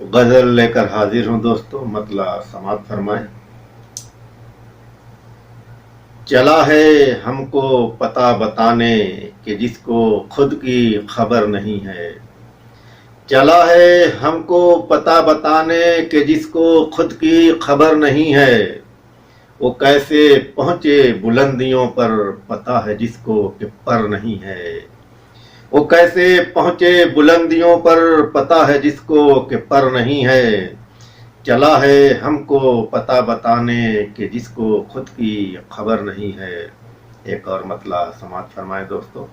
غزل لے کر حاضر ہوں دوستوں، مطلع سماعت فرمائیں۔ چلا ہے ہم کو پتہ بتانے کہ جس کو خود کی خبر نہیں ہے۔ چلا ہے ہم کو پتہ بتانے کہ جس کو خود کی خبر نہیں ہے۔ وہ کیسے پہنچے بلندیوں پر، پتہ ہے جس کو کہ پر نہیں ہے۔ وہ کیسے پہنچے بلندیوں پر، پتہ ہے جس کو کہ پر نہیں ہے۔ چلا ہے ہم کو پتہ بتانے کہ جس کو خود کی خبر نہیں ہے۔ ایک اور مطلع سماعت فرمائیں دوستو۔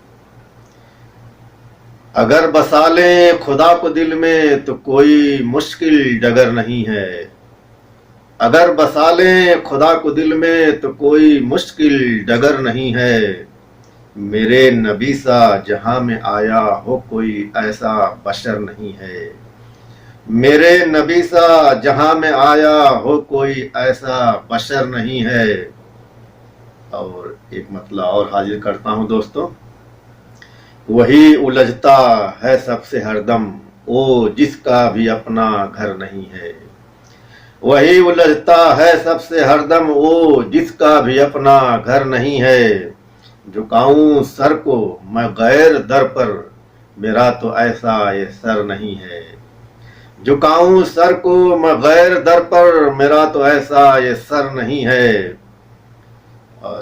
اگر بسا لیں خدا کو دل میں تو کوئی مشکل ڈگر نہیں ہے۔ اگر بسا لیں خدا کو دل میں تو کوئی مشکل ڈگر نہیں ہے۔ میرے نبی سا جہاں میں آیا ہو کوئی ایسا بشر نہیں ہے۔ میرے نبی سا جہاں میں آیا ہو کوئی ایسا بشر نہیں ہے۔ اور ایک مطلع اور حاضر کرتا ہوں دوستو۔ وہی الجھتا ہے سب سے ہر دم، او جس کا بھی اپنا گھر نہیں ہے۔ وہی الجھتا ہے سب سے ہر دم، او جس کا بھی اپنا گھر نہیں ہے۔ جھکاؤں سر کو میں غیر در پر، میرا تو ایسا یہ سر نہیں ہے۔ جھکاؤں سر کو میں غیر در پر، میرا تو ایسا یہ سر نہیں ہے۔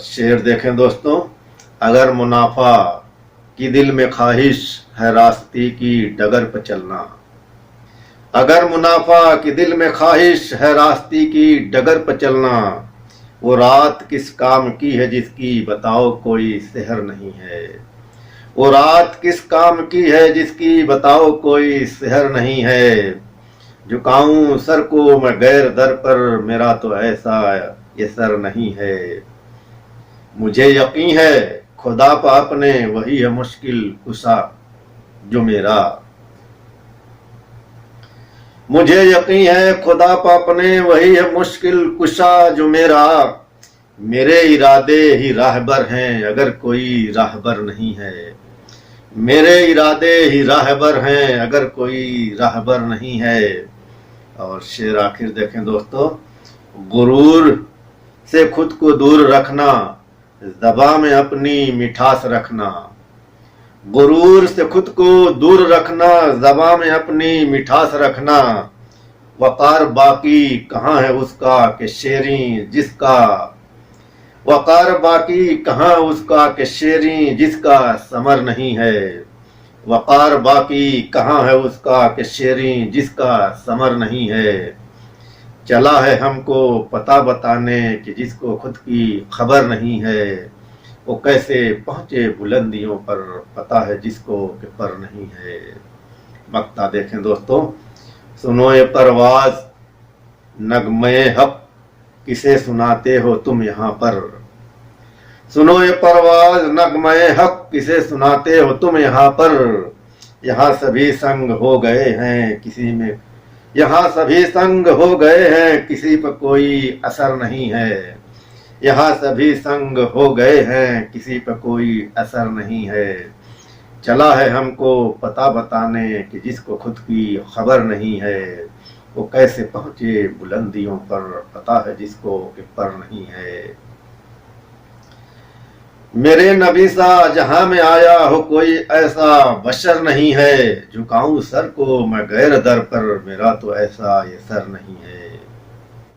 شعر دیکھیں دوستوں۔ اگر منافع کی دل میں خواہش ہے راستے کی ڈگر پہ چلنا۔ اگر منافع کی دل میں خواہش ہے راستے کی ڈگر پہ چلنا۔ وہ رات کس کام کی ہے جس کی بتاؤ کوئی سحر نہیں ہے۔ وہ رات کس کام کی ہے جس کی بتاؤ کوئی سحر نہیں ہے۔ جھکاؤں سر کو میں غیر در پر، میرا تو ایسا یہ سر نہیں ہے۔ مجھے یقین ہے خدا پہ اپنے، وہی ہے مشکل کشا جو میرا۔ مجھے یقین ہے خدا پہ اپنے، وہی ہے مشکل کشا جو میرا۔ میرے ارادے ہی راہبر ہیں اگر کوئی راہبر نہیں ہے۔ میرے ارادے ہی راہبر ہیں اگر کوئی راہبر نہیں ہے۔ اور شعر آخر دیکھیں دوستو۔ غرور سے خود کو دور رکھنا، زبان میں اپنی مٹھاس رکھنا۔ غرور سے خود کو دور رکھنا، زبان میں اپنی مٹھاس رکھنا۔ وقار باقی کہاں ہے اس کا کہ شیریں جس کا، وقار باقی کہاں اس کا کہ شیریں جس کا ثمر نہیں ہے۔ وقار باقی کہاں ہے اس کا کہ شیریں جس کا ثمر نہیں ہے۔ چلا ہے ہم کو پتہ بتانے کہ جس کو خود کی خبر نہیں ہے۔ وہ کیسے پہنچے بلندیوں پر، پتہ ہے جس کو کہ پر نہیں ہے۔ مقطع دیکھیں دوستو۔ سنو یہ پرواز نغمے حق کسے سناتے ہو تم یہاں پر۔ سنو یہ پرواز نغمے حق کسے سناتے ہو تم یہاں پر۔ یہاں سبھی سنگ ہو گئے ہیں کسی میں، یہاں سبھی سنگ ہو گئے ہیں کسی پہ کوئی اثر نہیں ہے۔ یہاں سبھی سنگ ہو گئے ہیں کسی پہ کوئی اثر نہیں ہے۔ چلا ہے ہم کو پتہ بتانے کہ جس کو خود کی خبر نہیں ہے۔ وہ کیسے پہنچے بلندیوں پر، پتہ ہے جس کو کہ پر نہیں ہے۔ میرے نبی سا جہاں میں آیا ہو کوئی ایسا بشر نہیں ہے۔ جھکاؤں سر کو میں غیر در پر، میرا تو ایسا یہ سر نہیں ہے۔